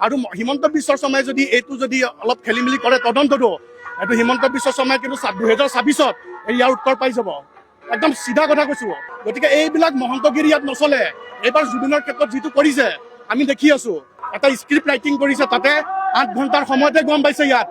আৰু হিমন্ত বিশ্ব শৰ্মাই যদি এইটো যদি অলপ খেলি মেলি কৰে তদন্তটো এইটো হিমন্ত বিশ্ব শৰ্মাই কিন্তু 2026ত ইয়াৰ উত্তৰ পাই যাব একদম চিধা কথা কৈছো গতিকে এইবিলাক মহন্তগিৰি ইয়াত নচলে এইবাৰ জুবিনৰ ক্ষেত্ৰত যিটো কৰিছে আমি দেখি আছো এটা স্ক্ৰিপ্ট ৰাইটিং কৰিছে তাতে 8 ঘণ্টাৰ সময়তে গম পাইছে ইয়াত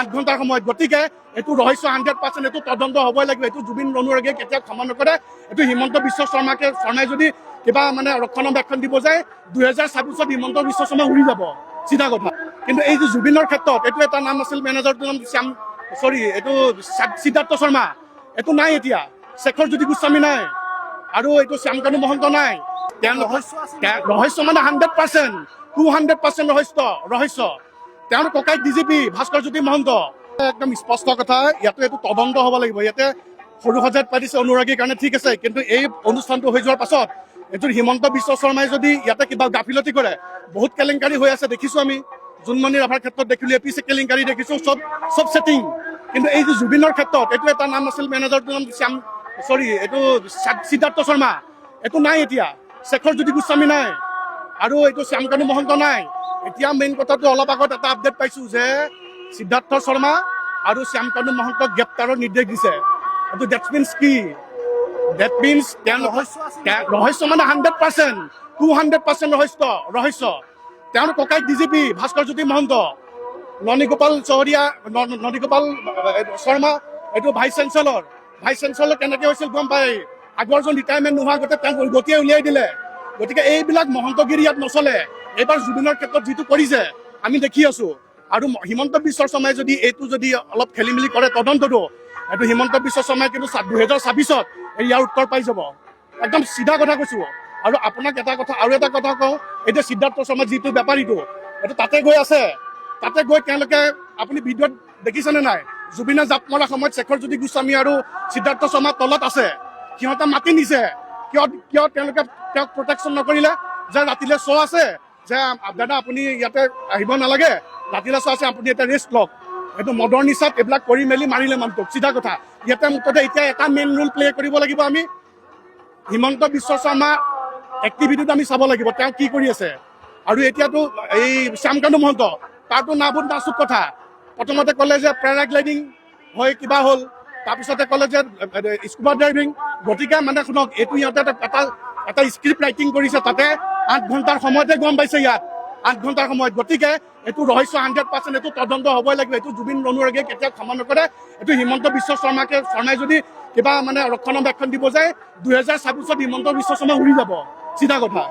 8 ঘণ্টাৰ সময়ত গতিকে এইটো ৰহস্য 100% এইটো তদন্ত হ'বই লাগিব এইটো জুবিন অনুৰাগীয়ে কেতিয়াও ক্ষমা নকৰে এইটো হিমন্ত বিশ্ব শৰ্মাই যদি কিবা মানে ৰক্ষণাবেক্ষণ দিব যায় 2026ত হিমন্ত বিশ্ব শৰ্মা উৰি যাব চিধা কথা কিন্তু এই যে জুবিনৰ ক্ষেত্ৰত এইটো এটা নাম আছিল মেনেজাৰটোৰ নাম এইটো সিদ্ধাৰ্থ শৰ্মা এইটো নাই এতিয়া শেখৰ জ্যোতি গোস্বামী নাই আৰু এইটো শ্যামকানু মহন্ত নাই ৰহস্য মানে 100% 200% ৰহস্য তেওঁৰ ককাই ডিজিপি ভাস্কৰ জ্যোতি মহন্ত একদম স্পষ্ট কথা ইয়াতে এইটো তদন্ত হ'ব লাগিব ইয়াতে সৰু সজাত পাতিছে অনুৰাগীৰ কাৰণে ঠিক আছে কিন্তু এই অনুষ্ঠানটো হৈ যোৱাৰ পাছত এইটো হিমন্ত বিশ্ব শৰ্মাই যদি ইয়াতে কিবা গাফিলতি কৰে বহুত কেলেংকাৰী হৈ আছে দেখিছো আমি জোনমণি ৰাভাৰ ক্ষেত্ৰত দেখিলো এপিচি কেলেংকাৰী দেখিছো সব সেটিং কিন্তু এই যে জুবিনৰ ক্ষেত্ৰত এইটো এটা নাম আছিল মেনেজাৰটোৰ নাম এইটো সিদ্ধাৰ্থ শৰ্মা এইটো নাই এতিয়া শেখৰ জ্যোতি গোস্বামী নাই আৰু এইটো শ্যামকানু মহন্ত নাই এতিয়া মেইন কথাটো অলপ আগত এটা আপডেট পাইছো যে সিদ্ধাৰ্থ শৰ্মা আৰু শ্যামকানু মহন্তক গ্ৰেপ্তাৰৰ নিৰ্দেশ দিছে এইটো ডেট মিনছ কি ডেট মিনছ ৰহস্য মানে 100% 200% ৰহস্য তেওঁৰ ককাই ডিজিপি ভাস্কৰ জ্যোতি মহন্ত ননীগোপাল শৰ্মা এইটো ভাইচ চেঞ্চেলৰ কেনেকৈ হৈছিল গম পাই আগৰজন ৰিটায়াৰমেণ্ট নোহোৱাৰ আগতে তেওঁক গতিয়ে উলিয়াই দিলে গতিকে এইবিলাক মহন্তগিৰি ইয়াত নচলে এইবাৰ জুবিনৰ ক্ষেত্ৰত যিটো কৰিছে আমি দেখি আছো আৰু হিমন্ত বিশ্ব শৰ্মাই যদি এইটো যদি অলপ খেলি মেলি কৰে তদন্তটো এইটো হিমন্ত বিশ্ব শৰ্মাই কিন্তু 2026ত ইয়াৰ উত্তৰ পাই যাব একদম চিধা কথা কৈছো আৰু আপোনাক আৰু এটা কথা কওঁ এতিয়া সিদ্ধাৰ্থ শৰ্মা যিটো বেপাৰীটো এইটো তাতে গৈ আছে তাতে গৈ তেওঁলোকে আপুনি ভিডিঅ'ত দেখিছেনে নাই জুবিনে জাপ মৰা সময়ত শেখৰ জ্যোতি গোস্বামী আৰু সিদ্ধাৰ্থ শৰ্মা তলত আছে সিহঁতে মাতি নিছে কিয় তেওঁলোকে তেওঁক প্ৰটেকশ্যন নকৰিলে যে ৰাতিলৈ শ্ব' আছে যে দাদা আপুনি ইয়াতে আহিব নালাগে ৰাতিলৈ শ্ব' আছে আপুনি এটা ৰেষ্ট লওক এইটো মদৰ নিচাত এইবিলাক কৰি মেলি মাৰিলে মানুহটোক চিধা কথা ইয়াতে মুঠতে এতিয়া এটা মেইন ৰোল প্লে কৰিব লাগিব আমি হিমন্ত বিশ্ব শৰ্মা এক্টিভিটিত আমি চাব লাগিব তেওঁ কি কৰি আছে আৰু এতিয়াতো এই শ্যামকানু মহন্ত তাৰতো নাবুদ নাচুক কথা প্ৰথমতে ক'লে যে পেৰাগ্লাইডিং হৈ কিবা হ'ল তাৰপিছতে ক'লে যে স্কুবা ড্ৰাইভিং গতিকে মানে শুনক এইটো ইহঁতে এটা স্ক্ৰিপ্ট ৰাইটিং কৰিছে তাতে 8 ঘণ্টাৰ সময়তে গম পাইছে ইয়াত 8 ঘণ্টাৰ সময়ত গতিকে এইটো ৰহস্য 100% এইটো তদন্ত হ'বই লাগিব এইটো জুবিন অনুৰাগীয়ে কেতিয়াও ক্ষমা নকৰে এইটো হিমন্ত বিশ্ব শৰ্মাই যদি কিবা মানে ৰক্ষণাবেক্ষণ দিব যায় 2026ত হিমন্ত বিশ্ব শৰ্মা উৰি যাব চিধা কথা